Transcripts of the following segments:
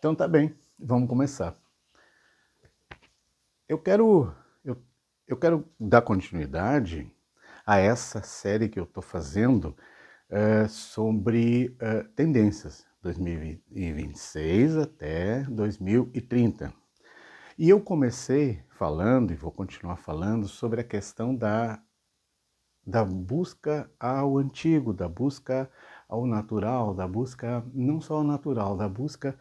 Então tá bem, vamos começar. Eu quero, eu, eu quero dar continuidade a essa série que eu estou fazendo sobre tendências 2026 até 2030. E eu comecei falando, e vou continuar falando, sobre a questão da busca ao antigo, da busca ao natural, da busca não só ao natural, da busca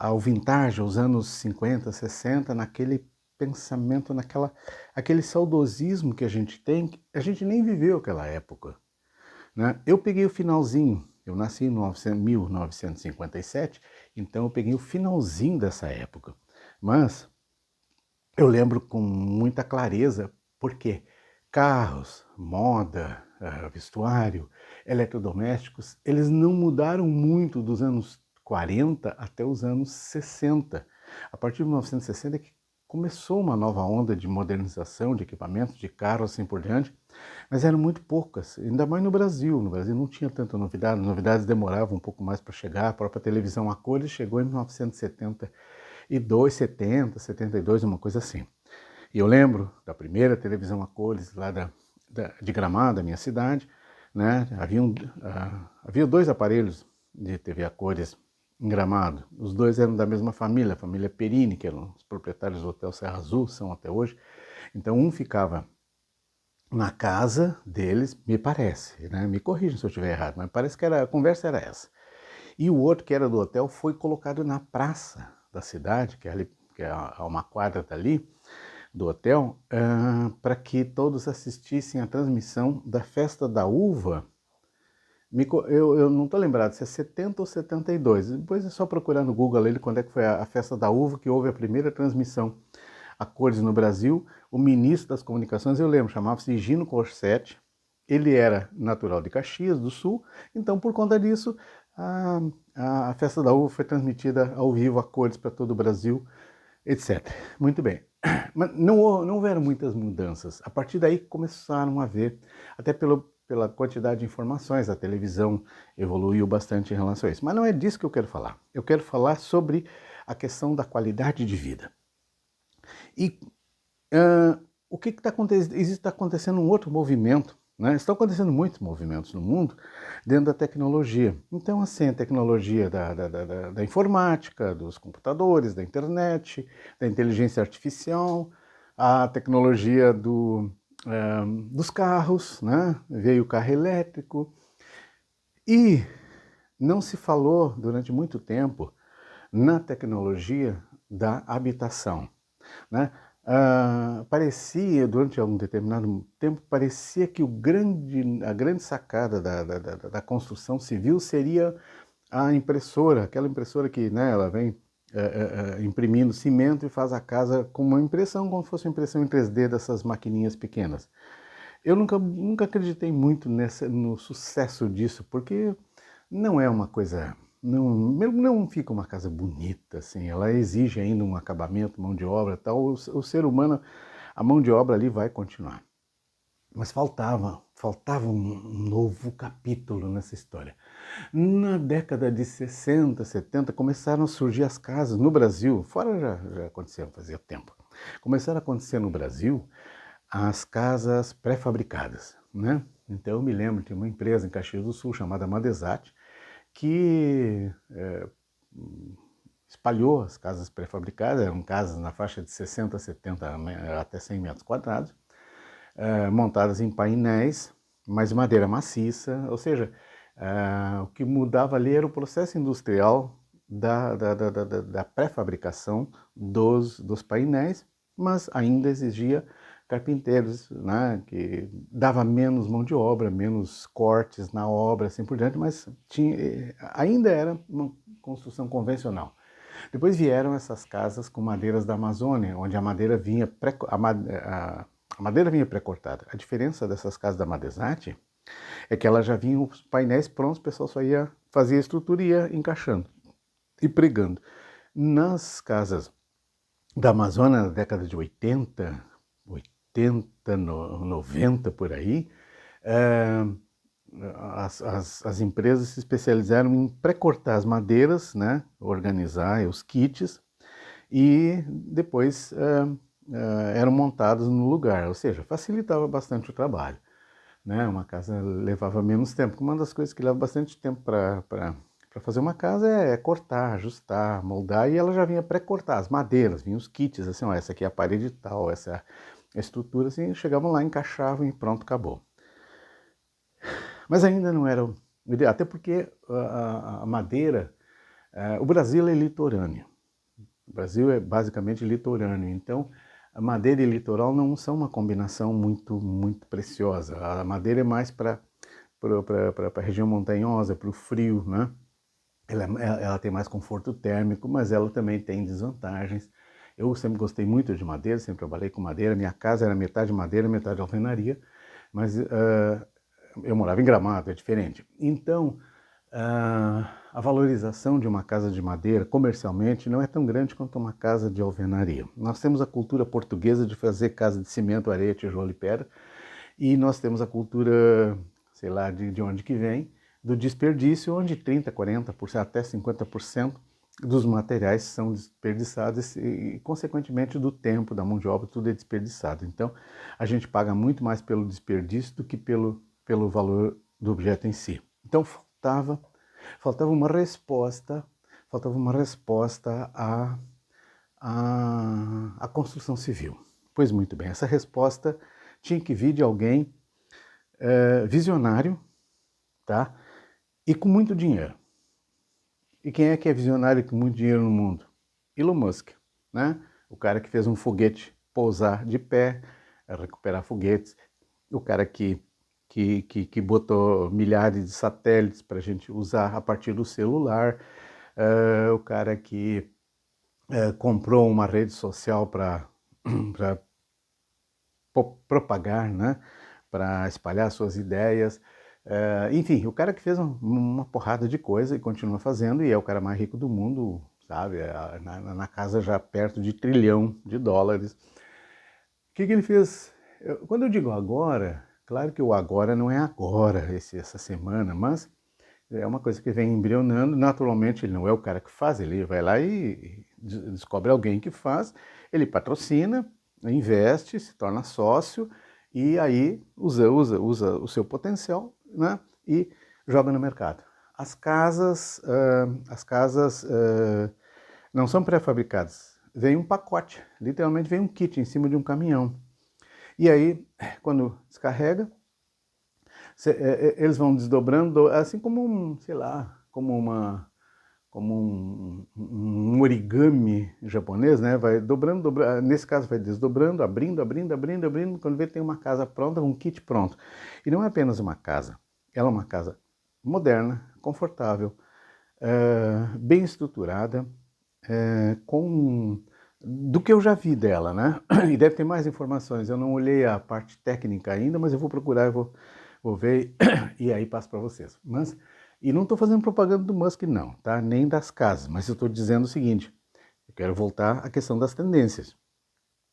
ao vintage, aos anos 50, 60, naquele pensamento, aquele saudosismo que a gente tem, a gente nem viveu aquela época, né? Eu peguei o finalzinho, eu nasci em 1957, então eu peguei o finalzinho dessa época, mas eu lembro com muita clareza, porque carros, moda, vestuário, eletrodomésticos, eles não mudaram muito dos anos 40 até os anos 60. A partir de 1960 é que começou uma nova onda de modernização de equipamentos, de carros assim por diante, mas eram muito poucas, ainda mais no Brasil. No Brasil não tinha tanta novidade, as novidades demoravam um pouco mais para chegar, a própria televisão a cores chegou em 1972, 70, 72, uma coisa assim. E eu lembro da primeira televisão a cores lá de Gramado, da minha cidade, né? Havia dois aparelhos de TV a cores em Gramado. Os dois eram da mesma família, a família Perini, que eram os proprietários do Hotel Serra Azul, são até hoje. Então um ficava na casa deles, me parece, né? Me corrijam se eu estiver errado, mas parece que a conversa era essa. E o outro, que era do hotel, foi colocado na praça da cidade, que é, ali, que é a uma quadra dali, do hotel, para que todos assistissem à transmissão da Festa da Uva. Eu não estou lembrado se é 70 ou 72. Depois é só procurar no Google ali quando é que foi a Festa da Uva, que houve a primeira transmissão a cores no Brasil. O ministro das comunicações, eu lembro, chamava-se Gino Corsetti. Ele era natural de Caxias do Sul, então por conta disso a, a Festa da Uva foi transmitida ao vivo a cores para todo o Brasil, etc. Muito bem. Mas não houveram muitas mudanças. A partir daí começaram a haver, até pela quantidade de informações, a televisão evoluiu bastante em relação a isso. Mas não é disso que eu quero falar. Eu quero falar sobre a questão da qualidade de vida. E o que está acontecendo? Está acontecendo um outro movimento, né? Estão acontecendo muitos movimentos no mundo dentro da tecnologia. Então, assim, a tecnologia da informática, dos computadores, da internet, da inteligência artificial, a tecnologia dos carros, né? Veio o carro elétrico. E não se falou durante muito tempo na tecnologia da habitação, né? Parecia, durante algum determinado tempo, parecia que a grande sacada da construção civil seria a impressora, aquela impressora que, né, ela vem imprimindo cimento e faz a casa com uma impressão, como se fosse uma impressão em 3D dessas maquininhas pequenas. Eu nunca acreditei muito no sucesso disso, porque não é uma coisa. Não fica uma casa bonita, assim, ela exige ainda um acabamento, mão de obra e tal. O ser humano, a mão de obra ali vai continuar. Mas faltava um novo capítulo nessa história. Na década de 60, 70, começaram a surgir as casas no Brasil, fora já aconteceu, fazia tempo. Começaram a acontecer no Brasil as casas pré-fabricadas, né? Então eu me lembro, tinha uma empresa em Caxias do Sul chamada Madesat, que espalhou as casas pré-fabricadas, eram casas na faixa de 60, 70 até 100 metros quadrados, montadas em painéis, mas de madeira maciça, ou seja, o que mudava ali era o processo industrial da pré-fabricação dos painéis, mas ainda exigia carpinteiros, né, que dava menos mão de obra, menos cortes na obra, assim por diante, mas ainda era uma construção convencional. Depois vieram essas casas com madeiras da Amazônia, onde a madeira vinha a madeira vinha pré-cortada. A diferença dessas casas da Madesat é que ela já vinha os painéis prontos, o pessoal só ia fazer a estrutura e ia encaixando e pregando. Nas casas da Amazônia, na década de 80, 90 por aí, as empresas se especializaram em pré-cortar as madeiras, né, organizar os kits e depois eram montados no lugar, ou seja, facilitava bastante o trabalho, né? Uma casa levava menos tempo. Uma das coisas que leva bastante tempo para fazer uma casa é cortar, ajustar, moldar, e ela já vinha pré-cortar, as madeiras, vinham os kits, assim, ó, essa aqui é a parede tal, essa é a estrutura, assim, chegavam lá, encaixavam e pronto, acabou. Mas ainda não era o ideal, até porque a madeira, o Brasil é litorâneo. O Brasil é basicamente litorâneo, então a madeira e litoral não são uma combinação muito preciosa. A madeira é mais para a região montanhosa, para o frio, né? Ela tem mais conforto térmico, mas ela também tem desvantagens. Eu sempre gostei muito de madeira, sempre trabalhei com madeira. Minha casa era metade madeira, metade alvenaria, mas eu morava em Gramado, é diferente. Então, a valorização de uma casa de madeira comercialmente não é tão grande quanto uma casa de alvenaria. Nós temos a cultura portuguesa de fazer casa de cimento, areia, tijolo e pedra, e nós temos a cultura, sei lá, de onde que vem, do desperdício, onde 30%, 40%, até 50% dos materiais são desperdiçados e, consequentemente, do tempo, da mão de obra, tudo é desperdiçado. Então, a gente paga muito mais pelo desperdício do que pelo valor do objeto em si. Então, faltava uma resposta, à construção civil. Pois muito bem, essa resposta tinha que vir de alguém visionário, tá? E com muito dinheiro. E quem é visionário com muito dinheiro no mundo? Elon Musk, né? O cara que fez um foguete pousar de pé, recuperar foguetes, o cara que botou milhares de satélites para a gente usar a partir do celular, o cara que comprou uma rede social para propagar, né? Para espalhar suas ideias. Enfim, o cara que fez uma porrada de coisa e continua fazendo, e é o cara mais rico do mundo, sabe? Na casa já perto de $1 trilhão. O que ele fez? Quando eu digo agora, claro que o agora não é agora, essa semana, mas é uma coisa que vem embrionando. Naturalmente, ele não é o cara que faz, ele vai lá e descobre alguém que faz, ele patrocina, investe, se torna sócio e aí usa o seu potencial, né, e joga no mercado. As casas não são pré-fabricadas, vem um pacote, literalmente vem um kit em cima de um caminhão. E aí, quando descarrega, eles vão desdobrando, assim como sei lá, como um origami japonês, né? Vai dobrando, nesse caso vai desdobrando, abrindo, quando vê tem uma casa pronta, um kit pronto. E não é apenas uma casa, ela é uma casa moderna, confortável, bem estruturada, do que eu já vi dela, né? E deve ter mais informações. Eu não olhei a parte técnica ainda, mas eu vou procurar, vou ver e aí passo para vocês. E não estou fazendo propaganda do Musk, não, tá? Nem das casas, mas eu estou dizendo o seguinte: eu quero voltar à questão das tendências.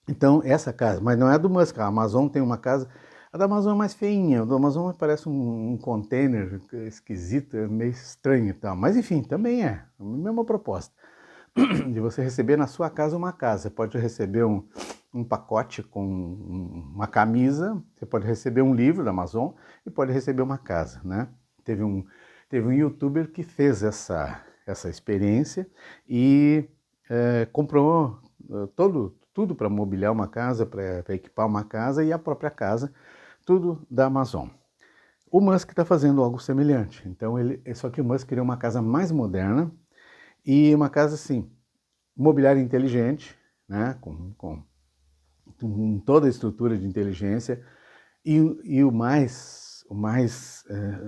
Então, essa casa, mas não é a do Musk, a Amazon tem uma casa. A da Amazon é mais feinha, a da Amazon parece um container esquisito, é meio estranho e tal. Mas enfim, também é a mesma proposta de você receber na sua casa uma casa. Você pode receber um pacote com uma camisa, você pode receber um livro da Amazon e pode receber uma casa, né? Teve um youtuber que fez essa experiência e comprou tudo para mobiliar uma casa, para equipar uma casa e a própria casa, tudo da Amazon. O Musk está fazendo algo semelhante. Então, só que o Musk queria uma casa mais moderna e uma casa assim, mobiliário inteligente, né, com toda a estrutura de inteligência, e o mais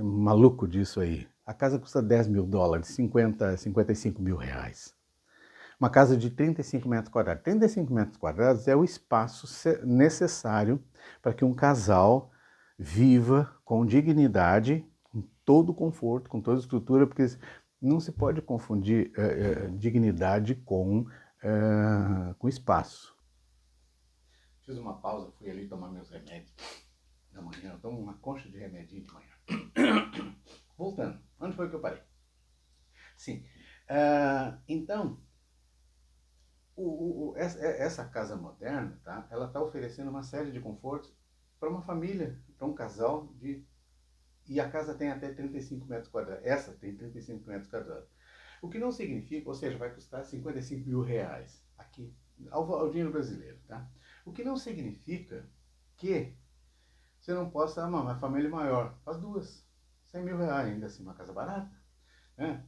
maluco disso aí, a casa custa $10 mil, 55 mil reais. Uma casa de 35 metros quadrados. 35 metros quadrados é o espaço necessário para que um casal viva com dignidade, com todo o conforto, com toda a estrutura, porque não se pode confundir dignidade com espaço. Fiz uma pausa, fui ali tomar meus remédios da manhã, eu tomo uma concha de remedinho de manhã. Voltando, onde foi que eu parei? Sim. Então, essa casa moderna, tá? Ela está oferecendo uma série de confortos para uma família, para um casal e a casa tem até 35 metros quadrados. Essa tem 35 metros quadrados. O que não significa, ou seja, vai custar 55 mil reais aqui, ao dinheiro brasileiro, tá? O que não significa que você não possa, uma família maior, faz duas, 100 mil reais, ainda assim, uma casa barata, né?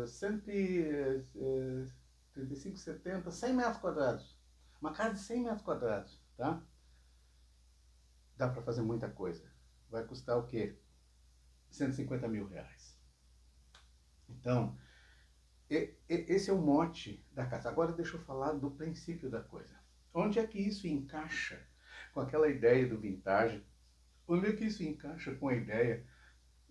135, 70, 100 metros quadrados. Uma casa de 100 metros quadrados, tá? Dá para fazer muita coisa. Vai custar o quê? 150 mil reais. Então, esse é o mote da casa. Agora deixa eu falar do princípio da coisa. Onde é que isso encaixa com aquela ideia do vintage? Onde é que isso encaixa com a ideia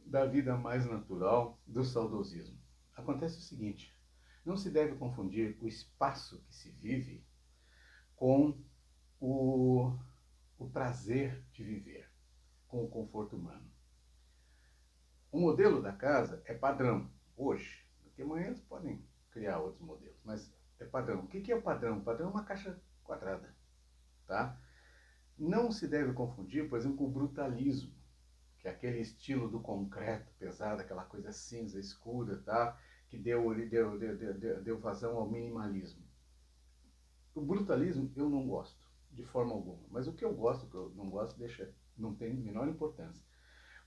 da vida mais natural, do saudosismo? Acontece o seguinte, não se deve confundir o espaço que se vive com o, o prazer de viver, com o conforto humano. O modelo da casa é padrão, hoje, porque amanhã eles podem criar outros modelos, mas é padrão. O que é o padrão? O padrão é uma caixa quadrada, tá? Não se deve confundir, por exemplo, com o brutalismo, que é aquele estilo do concreto pesado, aquela coisa cinza, escura, tá? Que deu vazão ao minimalismo. O brutalismo eu não gosto, de forma alguma. Mas o que eu gosto, o que eu não gosto, não tem a menor importância.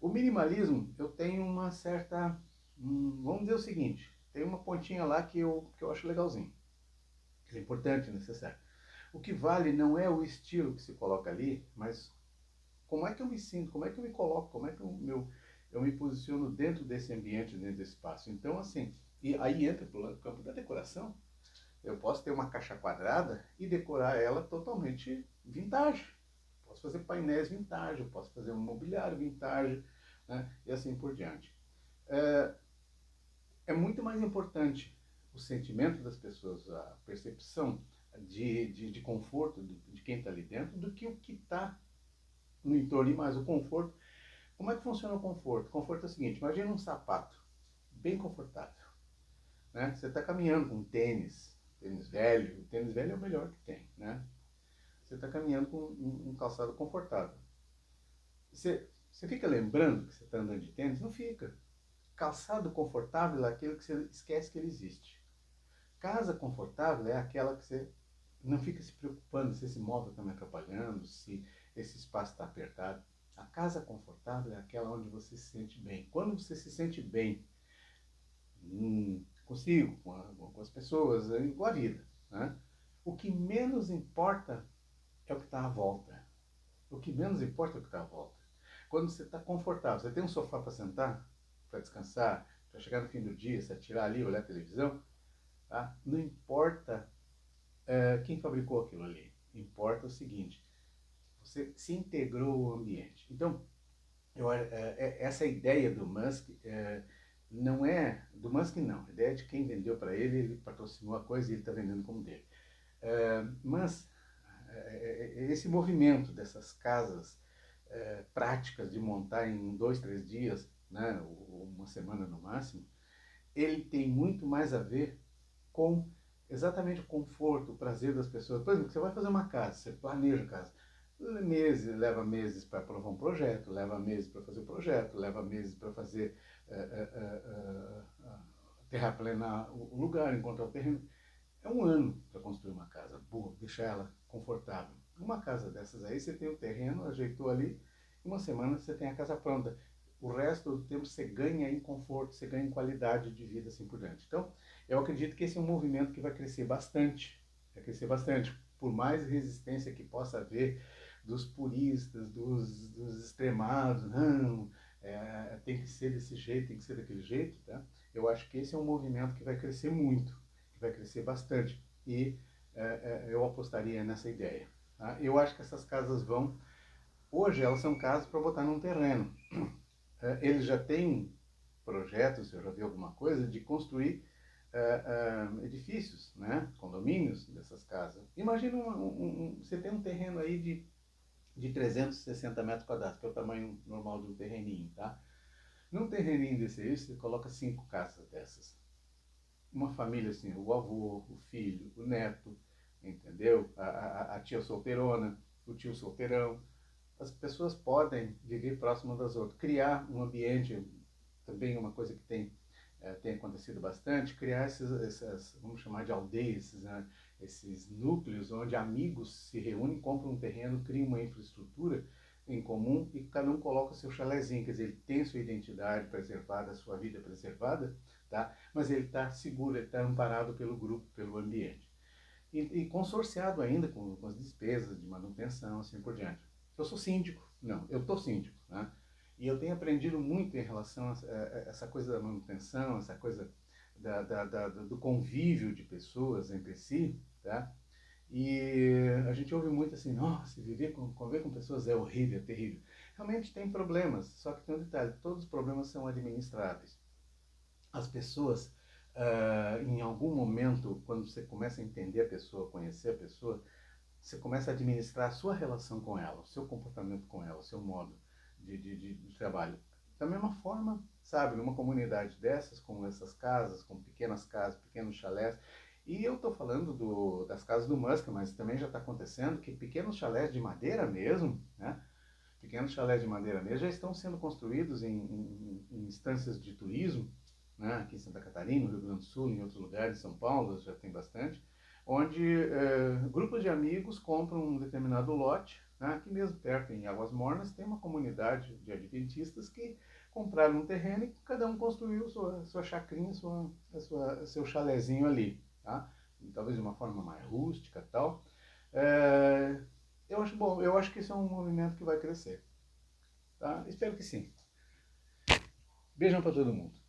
O minimalismo, eu tenho uma certa... vamos dizer o seguinte, tem uma pontinha lá que eu acho legalzinho. É importante, necessário. O que vale não é o estilo que se coloca ali, mas como é que eu me sinto, como é que eu me coloco, como é que eu me posiciono dentro desse ambiente, dentro desse espaço. Então, assim, e aí entra para o campo da decoração. Eu posso ter uma caixa quadrada e decorar ela totalmente vintage. Posso fazer painéis vintage, eu posso fazer um mobiliário vintage, né? E assim por diante. É muito mais importante o sentimento das pessoas, a percepção de conforto de quem está ali dentro, do que o que está no entorno. E mais o conforto. Como é que funciona o conforto? O conforto é o seguinte, imagina um sapato bem confortável, né? Você está caminhando com um tênis velho, o tênis velho é o melhor que tem, né? Você está caminhando com um calçado confortável. Você fica lembrando que você está andando de tênis? Não fica. Calçado confortável é aquele que você esquece que ele existe. Casa confortável é aquela que você não fica se preocupando se esse móvel está me atrapalhando, se esse espaço está apertado. A casa confortável é aquela onde você se sente bem. Quando você se sente bem consigo, com as pessoas, com a vida, né? O que menos importa é o que está à volta. O que menos importa é o que está à volta. Quando você está confortável, você tem um sofá para sentar, para descansar, para chegar no fim do dia, se atirar ali, olhar a televisão, tá? Não importa quem fabricou aquilo ali. Importa o seguinte, você se integrou ao ambiente. Então, essa ideia do Musk não é do Musk, não. A ideia é de quem vendeu para ele, ele patrocinou a coisa e ele está vendendo como dele. Mas esse movimento dessas casas práticas de montar em 2, 3 dias, né, ou uma semana no máximo, ele tem muito mais a ver com exatamente o conforto, o prazer das pessoas. Por exemplo, você vai fazer uma casa, você planeja a casa. Leva meses para aprovar um projeto, leva meses para fazer o projeto, leva meses para fazer terraplenar o lugar, encontrar o terreno. É um ano para construir uma casa boa, deixar ela confortável. Uma casa dessas aí, você tem o terreno, ajeitou ali, em uma semana você tem a casa pronta. O resto do tempo você ganha em conforto, você ganha em qualidade de vida, assim por diante. Então, eu acredito que esse é um movimento que vai crescer bastante. Vai crescer bastante. Por mais resistência que possa haver dos puristas, dos extremados, não, tem que ser desse jeito, tem que ser daquele jeito, tá? Eu acho que esse é um movimento que vai crescer muito, que vai crescer bastante. E eu apostaria nessa ideia. Tá? Eu acho que essas casas vão... Hoje elas são casas para botar num terreno. Eles já têm projetos, eu já vi alguma coisa, de construir edifícios, né? Condomínios dessas casas. Imagina você tem um terreno aí de 360 metros quadrados, que é o tamanho normal de um terreninho, tá? Num terreninho desse aí, você coloca 5 casas dessas. Uma família assim, o avô, o filho, o neto, entendeu? A tia solteirona, o tio solteirão. As pessoas podem viver próximo das outras, criar um ambiente, também uma coisa que tem acontecido bastante, criar essas, vamos chamar de aldeias, né? Esses núcleos onde amigos se reúnem, compram um terreno, criam uma infraestrutura em comum e cada um coloca seu chalézinho, quer dizer, ele tem sua identidade preservada, a sua vida preservada, tá? Mas ele está seguro, ele está amparado pelo grupo, pelo ambiente. E consorciado ainda com as despesas de manutenção, assim por diante. Eu sou síndico, não, eu estou síndico, né? E eu tenho aprendido muito em relação a essa coisa da manutenção, essa coisa do convívio de pessoas entre si, tá? E a gente ouve muito assim, nossa, conviver com pessoas é horrível, é terrível. Realmente tem problemas, só que tem um detalhe, todos os problemas são administráveis. As pessoas, em algum momento, quando você começa a entender a pessoa, conhecer a pessoa, você começa a administrar a sua relação com ela, o seu comportamento com ela, o seu modo de trabalho. Da mesma forma, sabe, numa comunidade dessas, com essas casas, com pequenas casas, pequenos chalés, e eu estou falando das casas do Musk, mas também já está acontecendo que pequenos chalés de madeira mesmo, né? Pequenos chalés de madeira mesmo já estão sendo construídos em instâncias de turismo, né? Aqui em Santa Catarina, no Rio Grande do Sul, em outros lugares, em São Paulo já tem bastante, onde grupos de amigos compram um determinado lote, né? Aqui mesmo perto, em Águas Mornas, tem uma comunidade de adventistas que compraram um terreno e cada um construiu sua chacrinha, seu chalezinho ali, tá? E talvez de uma forma mais rústica e tal. É, eu acho bom, eu acho que isso é um movimento que vai crescer, tá? Espero que sim. Beijão para todo mundo.